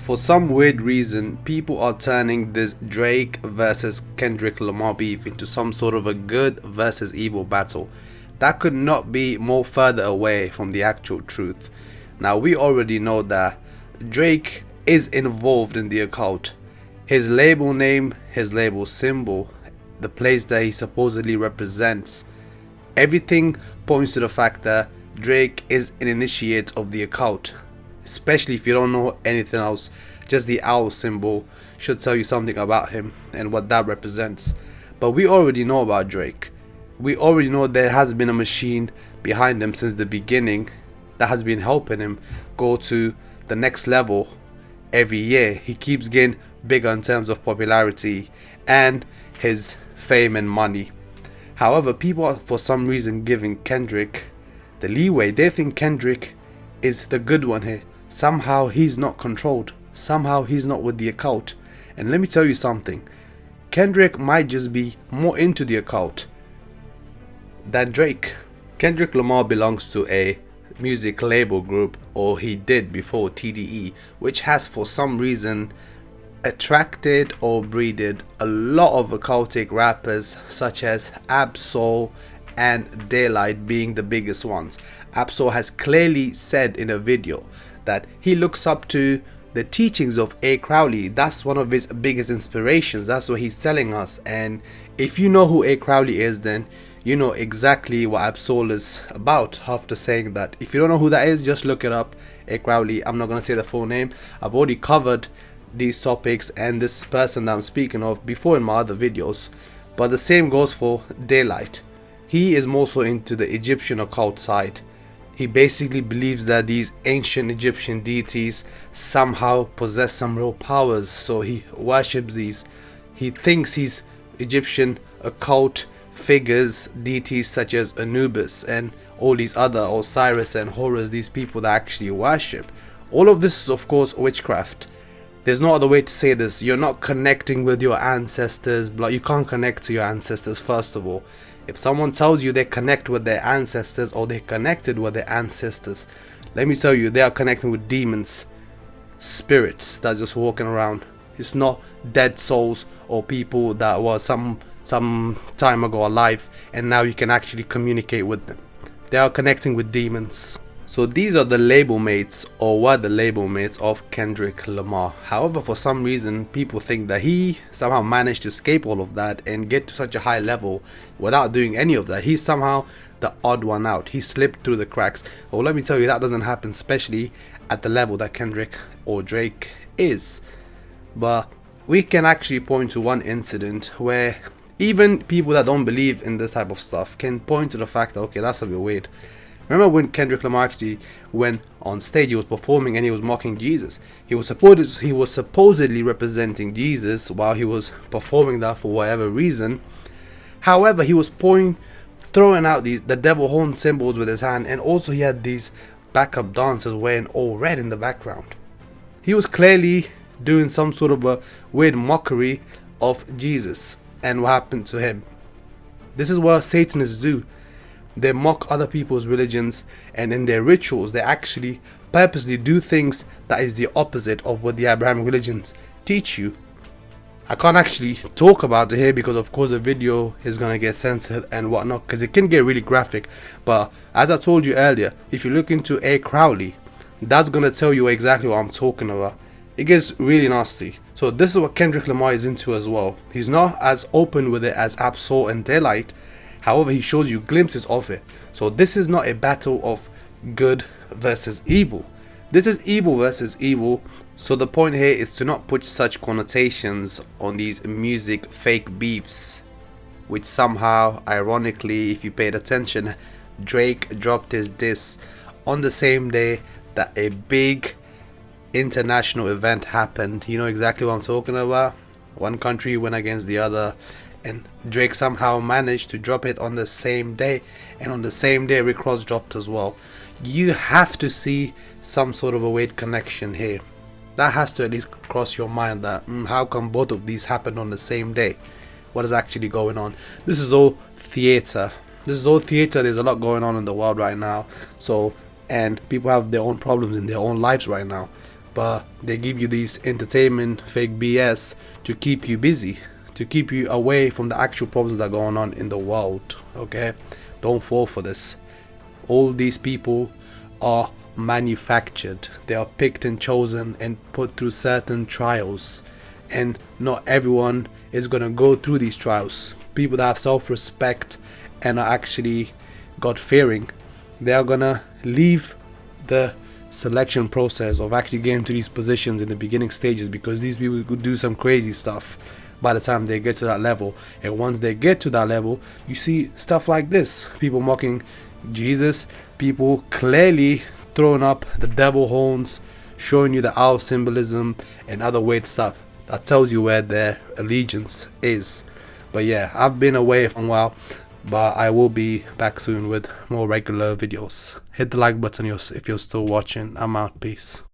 For some weird reason, people are turning this Drake versus Kendrick Lamar beef into some sort of a good versus evil battle. That could not be more further away from the actual truth. Now, we already know that Drake is involved in the occult. His label name, his label symbol, the place that he supposedly represents, everything points to the fact that Drake is an initiate of the occult. Especially if you don't know anything else, just the owl symbol should tell you something about him and what that represents. But we already know about Drake. We already know there has been a machine behind him since the beginning that has been helping him go to the next level every year. He keeps getting bigger in terms of popularity and his fame and money. However, people are for some reason giving Kendrick the leeway. They think Kendrick is the good one here. Somehow he's not controlled. Somehow he's not with the occult. And let me tell you something. Kendrick might just be more into the occult than Drake. Kendrick Lamar belongs to a music label group, or he did before TDE, which has for some reason attracted or breeded a lot of occultic rappers such as Ab-Soul and Daylight being the biggest ones. Ab-Soul has clearly said in a video that he looks up to the teachings of A. Crowley. That's one of his biggest inspirations. That's what he's telling us. And if you know who A. Crowley is, then you know exactly what Ab-Soul is about after saying that. If you don't know who that is, just look it up. A. Crowley. I'm not going to say the full name. I've already covered these topics and this person that I'm speaking of before in my other videos. But the same goes for Daylight. He is more so into the Egyptian occult side. He basically believes that these ancient Egyptian deities somehow possess some real powers, so he worships these. He thinks he's Egyptian occult figures, deities such as Anubis and all these other Osiris and Horus, these people that actually worship. All of this is of course witchcraft. There's no other way to say this. You're not connecting with your ancestors. You can't connect to your ancestors first of all. If someone tells you they connect with their ancestors or they're connected with their ancestors, let me tell you, they are connecting with demons, spirits that are just walking around. It's not dead souls or people that were some time ago alive and now you can actually communicate with them. They are connecting with demons. So these are the label mates, or were the label mates of Kendrick Lamar. However, for some reason, people think that he somehow managed to escape all of that and get to such a high level without doing any of that. He's somehow the odd one out. He slipped through the cracks. Well, let me tell you, that doesn't happen, especially at the level that Kendrick or Drake is. But we can actually point to one incident where even people that don't believe in this type of stuff can point to the fact that, okay, that's a bit weird. Remember when Kendrick Lamar actually went on stage, he was performing and he was mocking Jesus. He was supposedly representing Jesus while he was performing that for whatever reason. However, he was throwing out the devil horn symbols with his hand, and also he had these backup dancers wearing all red in the background. He was clearly doing some sort of a weird mockery of Jesus and what happened to him. This is what Satanists do. They mock other people's religions, and in their rituals they actually purposely do things that is the opposite of what the Abrahamic religions teach you. I can't actually talk about it here because of course the video is gonna get censored and whatnot, because it can get really graphic. But as I told you earlier, if you look into A. Crowley, that's gonna tell you exactly what I'm talking about. It gets really nasty. So this is what Kendrick Lamar is into as well. He's not as open with it as Ab-Soul and Daylight. However, he shows you glimpses of it. So this is not a battle of good versus evil. This is evil versus evil. So the point here is to not put such connotations on these music fake beefs, which somehow, ironically, if you paid attention, Drake dropped his diss on the same day that a big international event happened. You know exactly what I'm talking about. One country went against the other, and Drake somehow managed to drop it on the same day, and on the same day Rick Ross dropped as well. You have to see some sort of a weird connection here. That has to at least cross your mind that how come both of these happened on the same day? What is actually going on? This is all theater. There's a lot going on in the world right now. So, and people have their own problems in their own lives right now. but they give you these entertainment fake BS to keep you busy, to keep you away from the actual problems that are going on in the world. Okay, don't fall for this. All these people are manufactured. They are picked and chosen and put through certain trials, and not everyone is gonna go through these trials. People that have self-respect and are actually God-fearing, they are gonna leave the selection process of actually getting to these positions in the beginning stages, because these people could do some crazy stuff by the time they get to that level. And once they get to that level, you see stuff like this: people mocking Jesus, people clearly throwing up the devil horns, showing you the owl symbolism and other weird stuff. That tells you where their allegiance is. But yeah, I've been away for a while, but I will be back soon with more regular videos. Hit the like button if you're still watching. I'm out. Peace.